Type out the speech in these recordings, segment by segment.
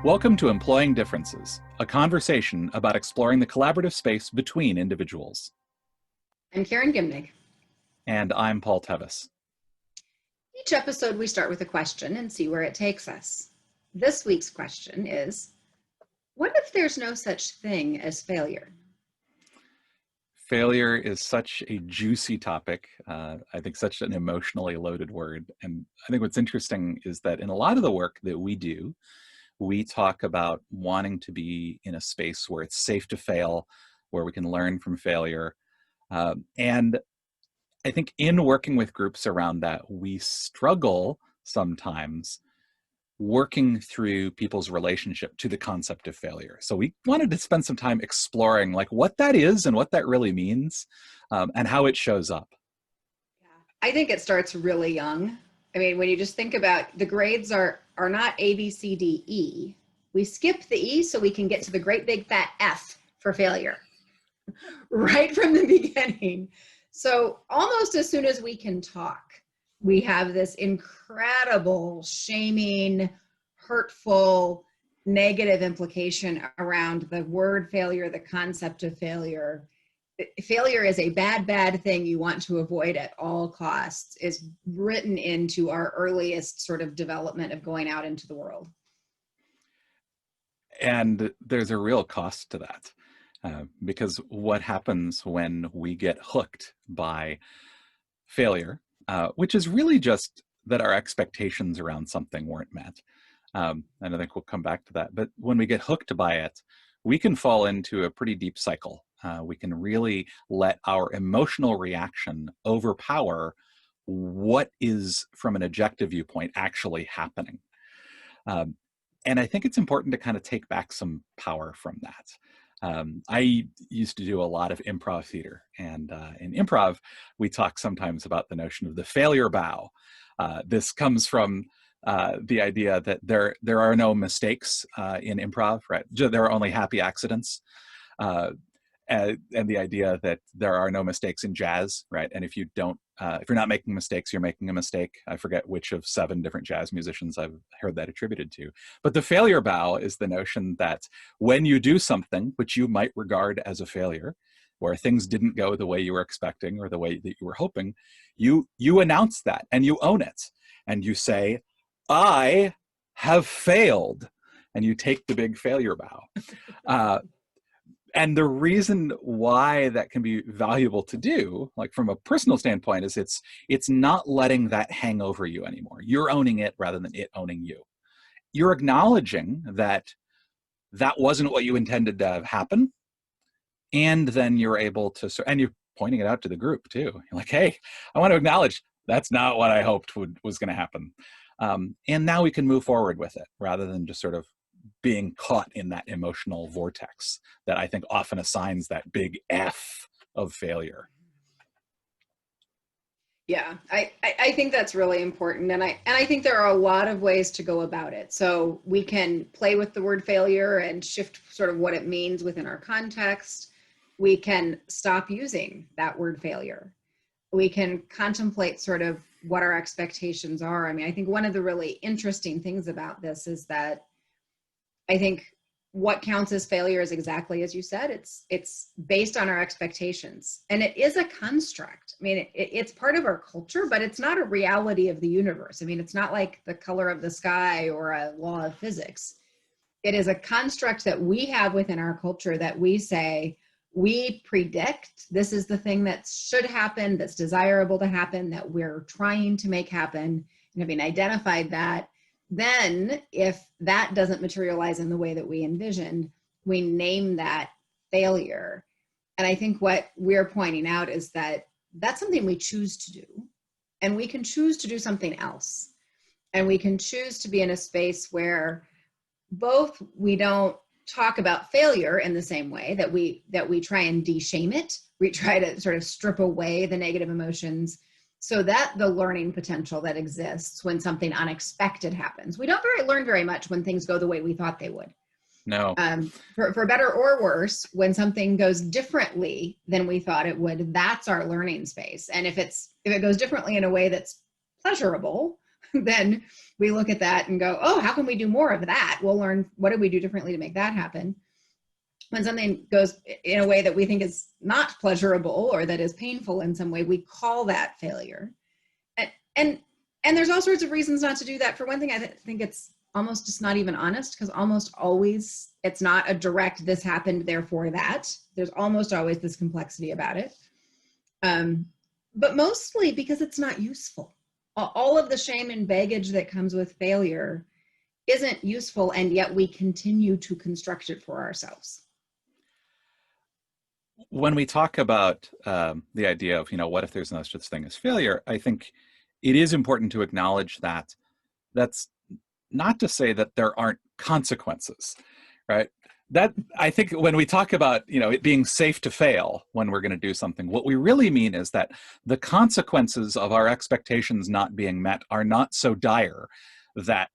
Welcome to Employing Differences, a conversation about exploring the collaborative space between individuals. I'm Karen Gimnig. And I'm Paul Tevis. Each episode we start with a question and see where it takes us. This week's question is, what if there's no such thing as failure? Failure is such a juicy topic. I think such an emotionally loaded word. And I think what's interesting is that in a lot of the work that we do, we talk about wanting to be in a space where it's safe to fail, where we can learn from failure. And I think in working with groups around that, we struggle sometimes working through people's relationship to the concept of failure. So we wanted to spend some time exploring like what that is and what that really means, and how it shows up. Yeah, I think it starts really young. I mean, when you just think about the grades are not A, B, C, D, E. We skip the E so we can get to the great big fat F for failure right from the beginning. So almost as soon as we can talk, we have this incredible shaming, hurtful, negative implication around the word failure, the concept of failure. Failure is a bad, bad thing you want to avoid at all costs, is written into our earliest sort of development of going out into the world. And there's a real cost to that, because what happens when we get hooked by failure, which is really just that our expectations around something weren't met. And I think we'll come back to that. But when we get hooked by it, we can fall into a pretty deep cycle. We can really let our emotional reaction overpower what is, from an objective viewpoint, actually happening. And I think it's important to kind of take back some power from that. I used to do a lot of improv theater, and in improv, we talk sometimes about the notion of the failure bow. This comes from the idea that there are no mistakes in improv, right? There are only happy accidents. And the idea that there are no mistakes in jazz, right? And if you're not making mistakes, you're making a mistake. I forget which of 7 different jazz musicians I've heard that attributed to. But the failure bow is the notion that when you do something which you might regard as a failure, where things didn't go the way you were expecting or the way that you were hoping, you announce that and you own it. And you say, I have failed. And you take the big failure bow. And the reason why that can be valuable to do, like from a personal standpoint, is it's not letting that hang over you anymore. You're owning it rather than it owning you. You're acknowledging that that wasn't what you intended to happen. And then you're able to, and you're pointing it out to the group too. You're like, hey, I want to acknowledge that's not what I hoped was going to happen. And now we can move forward with it rather than just sort of being caught in that emotional vortex that I think often assigns that big F of failure. Yeah, I think that's really important. And I think there are a lot of ways to go about it. So we can play with the word failure and shift sort of what it means within our context. We can stop using that word failure. We can contemplate sort of what our expectations are. I mean, I think one of the really interesting things about this is that I think what counts as failure is exactly as you said. It's based on our expectations, and it is a construct. I mean, it's part of our culture, but it's not a reality of the universe. I mean, it's not like the color of the sky or a law of physics. It is a construct that we have within our culture that we say, we predict this is the thing that should happen, that's desirable to happen, that we're trying to make happen. And having identified that, then if that doesn't materialize in the way that we envisioned, we name that failure. And I think what we're pointing out is that that's something we choose to do. And we can choose to do something else. And we can choose to be in a space where both we don't talk about failure in the same way that we try and de-shame it. We try to sort of strip away the negative emotions, so that the learning potential that exists when something unexpected happens. We don't learn very much when things go the way we thought they would. No. For better or worse, when something goes differently than we thought it would, that's our learning space. And if it goes differently in a way that's pleasurable, then we look at that and go, oh, how can we do more of that? We'll learn, what did we do differently to make that happen? When something goes in a way that we think is not pleasurable or that is painful in some way, we call that failure. And there's all sorts of reasons not to do that. For one thing, I think it's almost just not even honest, because almost always it's not a direct, this happened, therefore that. There's almost always this complexity about it. But mostly because it's not useful. All of the shame and baggage that comes with failure isn't useful, and yet we continue to construct it for ourselves. When we talk about the idea of, what if there's no such thing as failure, I think it is important to acknowledge that that's not to say that there aren't consequences, right? That, I think when we talk about, it being safe to fail when we're going to do something, what we really mean is that the consequences of our expectations not being met are not so dire that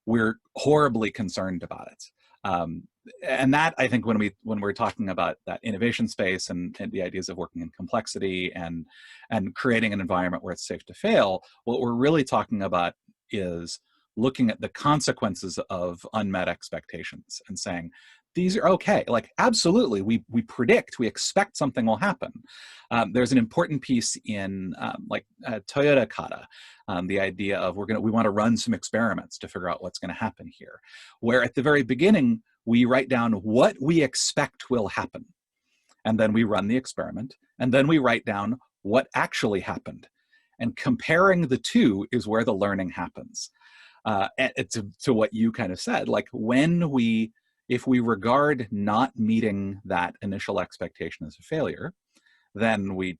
we're horribly concerned about it. And that, I think, when we're talking about that innovation space and the ideas of working in complexity and creating an environment where it's safe to fail, what we're really talking about is looking at the consequences of unmet expectations and saying, these are okay. Like, absolutely, we expect something will happen. There's an important piece in Toyota Kata, the idea of we want to run some experiments to figure out what's going to happen here, where at the very beginning, we write down what we expect will happen. And then we run the experiment. And then we write down what actually happened. And comparing the two is where the learning happens. To what you kind of said, like if we regard not meeting that initial expectation as a failure, then we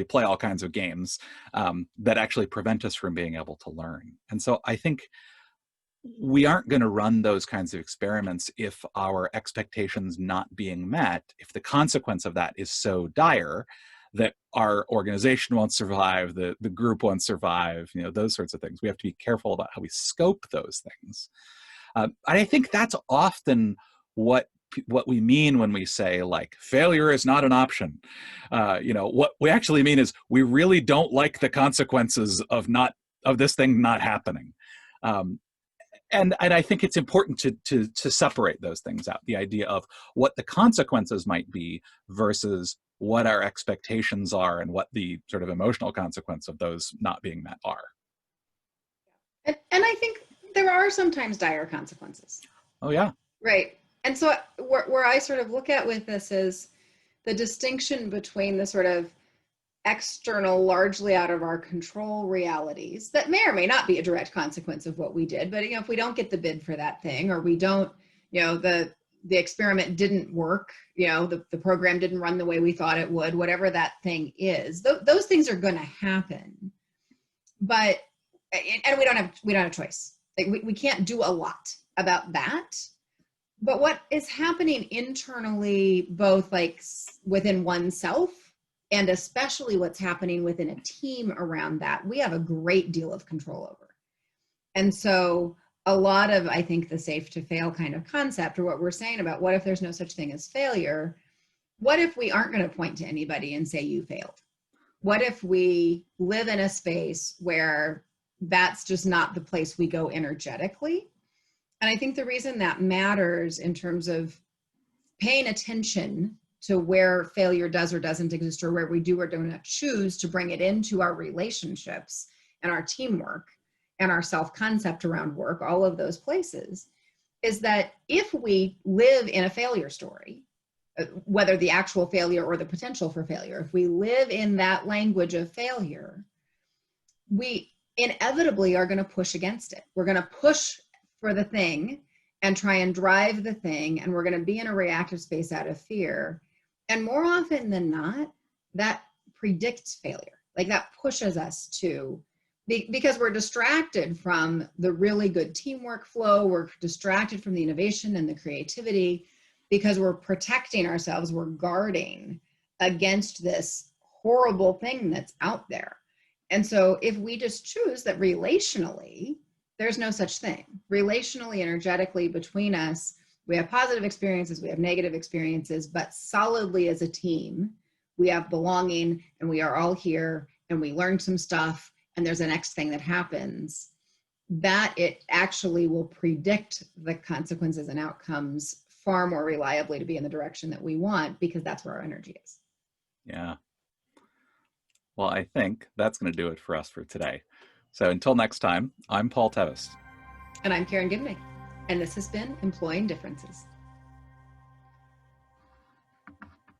play all kinds of games that actually prevent us from being able to learn. And so I think we aren't going to run those kinds of experiments if our expectations not being met, if the consequence of that is so dire that our organization won't survive, the group won't survive, those sorts of things. We have to be careful about how we scope those things. I think that's often what we mean when we say, like, failure is not an option. What we actually mean is we really don't like the consequences of this thing not happening. And I think it's important to separate those things out, the idea of what the consequences might be versus what our expectations are and what the sort of emotional consequence of those not being met are. And I think there are sometimes dire consequences. Oh, yeah. Right. And so where I sort of look at with this is the distinction between the sort of external, largely out of our control realities that may or may not be a direct consequence of what we did. But, if we don't get the bid for that thing, or we don't, the experiment didn't work, the program didn't run the way we thought it would, whatever that thing is, those things are going to happen. But, and we don't have choice. Like, we can't do a lot about that. But what is happening internally, both like within oneself, and especially what's happening within a team around that, we have a great deal of control over. And so a lot of, I think, the safe to fail kind of concept, or what we're saying about what if there's no such thing as failure, what if we aren't going to point to anybody and say you failed? What if we live in a space where that's just not the place we go energetically? And I think the reason that matters in terms of paying attention to where failure does or doesn't exist, or where we do or do not choose to bring it into our relationships and our teamwork and our self-concept around work, all of those places, is that if we live in a failure story, whether the actual failure or the potential for failure, if we live in that language of failure, we inevitably are going to push against it. We're going to push for the thing and try and drive the thing, and we're going to be in a reactive space out of fear. And more often than not, that predicts failure. Like, that pushes us to, because we're distracted from the really good teamwork flow, we're distracted from the innovation and the creativity, because we're protecting ourselves, we're guarding against this horrible thing that's out there. And so if we just choose that relationally, there's no such thing. Relationally, energetically between us, we have positive experiences, we have negative experiences, but solidly as a team, we have belonging, and we are all here, and we learned some stuff, and there's a next thing that happens, that it actually will predict the consequences and outcomes far more reliably to be in the direction that we want, because that's where our energy is. Yeah. Well, I think that's going to do it for us for today. So until next time, I'm Paul Tevis. And I'm Karen Gibney, and this has been Employing Differences.